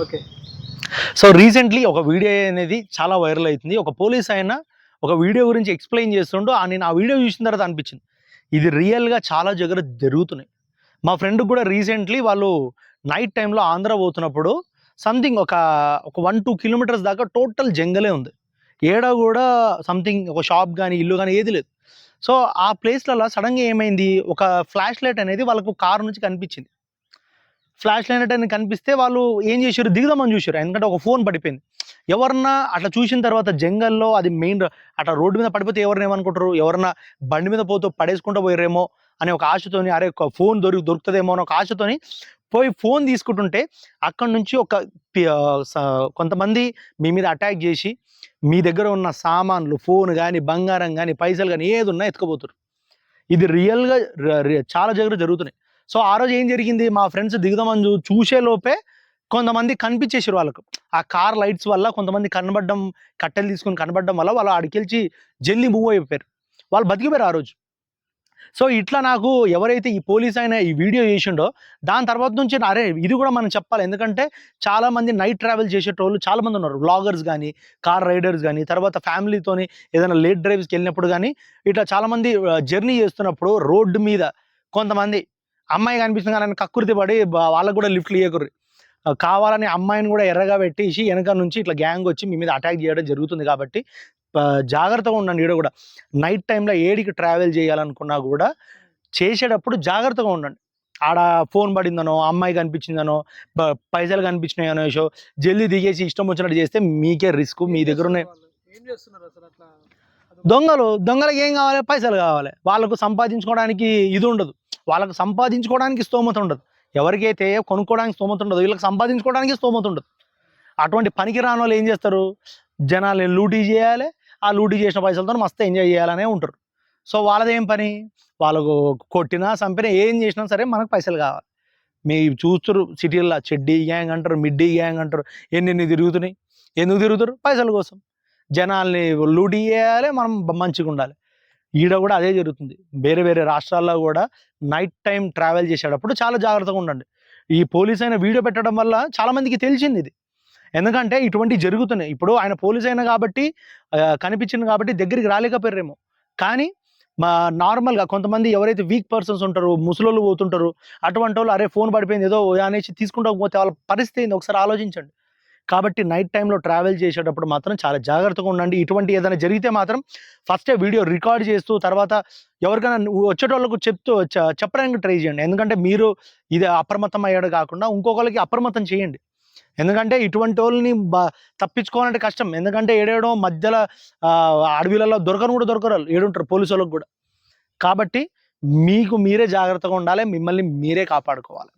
Okay. So recently ఒక video అనేది చాలా వైరల్ అవుతుంది. ఒక పోలీస్ ఆయన ఒక వీడియో గురించి ఎక్స్ప్లెయిన్ చేస్తుండో నేను ఆ వీడియో చూసిన తర్వాత అనిపించింది, ఇది రియల్గా చాలా దగ్గర జరుగుతున్నాయి. మా ఫ్రెండ్కి కూడా రీసెంట్లీ వాళ్ళు నైట్ టైంలో ఆంధ్ర పోతున్నప్పుడు సంథింగ్ ఒక 1-2 కిలోమీటర్స్ దాకా టోటల్ జంగలే ఉంది. ఏడ కూడా సంథింగ్ ఒక షాప్ కానీ ఇల్లు కానీ ఏది లేదు. సో ఆ ప్లేస్లలో సడన్గా ఏమైంది, ఒక ఫ్లాష్ లైట్ అనేది వాళ్ళకు కారు నుంచి కనిపించింది. ఫ్లాష్ లైట్ అని కనిపిస్తే వాళ్ళు ఏం చేశారు, దిగుదామని చూశారు. ఎందుకంటే ఒక ఫోన్ పడిపోయింది. ఎవరన్నా అట్లా చూసిన తర్వాత జంగల్లో అది మెయిన్ అట్లా రోడ్డు మీద పడిపోతే ఎవరిని ఏమనుకుంటారు, ఎవరన్నా బండి మీద పోతూ పడేసుకుంటూ పోయారేమో అనే ఒక ఆశతోని, అరే ఒక ఫోన్ దొరుకుతుందేమో అని ఒక ఆశతోని పోయి ఫోన్ తీసుకుంటుంటే అక్కడి నుంచి కొంతమంది మీ మీద అటాక్ చేసి మీ దగ్గర ఉన్న సామాన్లు, ఫోన్ కానీ, బంగారం కానీ, పైసలు కానీ ఏది ఉన్నా ఎత్తుకుపోతారు. ఇది రియల్గా చాలా దగ్గర జరుగుతున్నాయి. సో ఆ రోజు ఏం జరిగింది, మా ఫ్రెండ్స్ దిగుదామని చూసే లోపే కొంతమంది కనిపించేసారు వాళ్ళకు. ఆ కార్ లైట్స్ వల్ల కొంతమంది కనబడడం, కట్టెలు తీసుకొని కనబడడం వల్ల వాళ్ళు ఆడికెళ్ళి జల్దీ మూవ్ అయిపోయారు. వాళ్ళు బతికిపోయారు ఆ రోజు. సో ఇట్లా నాకు ఎవరైతే ఈ పోలీస్ ఆయన ఈ వీడియో చేసిండో దాని తర్వాత నుంచి అరే ఇది కూడా మనం చెప్పాలి. ఎందుకంటే చాలామంది నైట్ ట్రావెల్ చేసేటోళ్ళు చాలామంది ఉన్నారు. వ్లాగర్స్ కానీ, కార్ రైడర్స్ కానీ, తర్వాత ఫ్యామిలీతోని ఏదైనా లేట్ డ్రైవ్స్కి వెళ్ళినప్పుడు కానీ ఇట్లా చాలామంది జర్నీ చేస్తున్నప్పుడు రోడ్డు మీద కొంతమంది అమ్మాయి కనిపిస్తుంది కానీ కక్కుర్తి పడి వాళ్ళకు కూడా లిఫ్ట్లు ఇవ్వకుర్రి. కావాలని అమ్మాయిని కూడా ఎర్రగా పెట్టేసి వెనక నుంచి ఇట్లా గ్యాంగ్ వచ్చి మీ మీద అటాక్ చేయడం జరుగుతుంది. కాబట్టి జాగ్రత్తగా ఉండండి. ఈడ కూడా నైట్ టైంలో ఏడికి ట్రావెల్ చేయాలనుకున్నా కూడా చేసేటప్పుడు జాగ్రత్తగా ఉండండి. ఆడ ఫోన్ పడిందనో, అమ్మాయి కనిపించిందనో, పైసలు కనిపించినాయనో జల్దీ దిగేసి ఇష్టం వచ్చినట్టు చేస్తే మీకే రిస్క్. మీ దగ్గర ఉన్నాయి దొంగలకు ఏం కావాలి, పైసలు కావాలి. వాళ్ళకు సంపాదించుకోవడానికి ఇది ఉండదు, వాళ్ళకు సంపాదించుకోవడానికి స్తోమత ఉండదు. ఎవరికైతే కొనుక్కోవడానికి స్తోమత ఉండదు, వీళ్ళకి సంపాదించుకోవడానికి స్తోమత ఉండదు. అటువంటి పనికి రాని వాళ్ళు ఏం చేస్తారు, జనాల్ని లూటీ చేయాలి, ఆ లూటీ చేసిన పైసలతో మస్తు ఎంజాయ్ చేయాలనే ఉంటారు. సో వాళ్ళదేం పని, వాళ్ళకు కొట్టినా చంపినా ఏం చేసినా సరే మనకు పైసలు కావాలి. మీరు చూస్తారు సిటీల్లో చెడ్డీ గ్యాంగ్ అంటారు, మిడ్డీ గ్యాంగ్ అంటారు, ఎన్ని తిరుగుతున్నాయి. ఎందుకు తిరుగుతారు, పైసల కోసం. జనాల్ని లూటీ చేయాలి, మనం మంచిగా ఉండాలి. ఈడ కూడా అదే జరుగుతుంది. వేరే వేరే రాష్ట్రాల్లో కూడా నైట్ టైం ట్రావెల్ చేసేటప్పుడు చాలా జాగ్రత్తగా ఉండండి. ఈ పోలీస్ అయిన వీడియో పెట్టడం వల్ల చాలామందికి తెలిసింది ఇది. ఎందుకంటే ఇటువంటివి జరుగుతున్నాయి. ఇప్పుడు ఆయన పోలీస్ అయినా కాబట్టి కనిపించింది కాబట్టి దగ్గరికి రాలేకపోయారేమో. కానీ నార్మల్గా కొంతమంది ఎవరైతే వీక్ పర్సన్స్ ఉంటారో, ముసలోళ్ళు పోతుంటారు, అటువంటి వాళ్ళు అరే ఫోన్ పడిపోయింది ఏదో అనేసి తీసుకుంటూ పోతే వాళ్ళ పరిస్థితి ఏంది ఒకసారి ఆలోచించండి. కాబట్టి నైట్ టైంలో ట్రావెల్ చేసేటప్పుడు మాత్రం చాలా జాగ్రత్తగా ఉండండి. ఇటువంటి ఏదైనా జరిగితే మాత్రం ఫస్టే వీడియో రికార్డ్ చేస్తూ తర్వాత ఎవరికైనా వచ్చేటోళ్ళకు చెప్పడానికి ట్రై చేయండి. ఎందుకంటే మీరు ఇది అప్రమత్తం అయ్యాడు కాకుండా ఇంకొకరికి అప్రమత్తం చేయండి. ఎందుకంటే ఇటువంటి వాళ్ళని తప్పించుకోవాలంటే కష్టం. ఎందుకంటే ఏడేయడం మధ్యలో అడవిలలో దొరకరు ఏడుంటారు పోలీసు వాళ్ళకు కూడా. కాబట్టి మీకు మీరే జాగ్రత్తగా ఉండాలి, మిమ్మల్ని మీరే కాపాడుకోవాలి.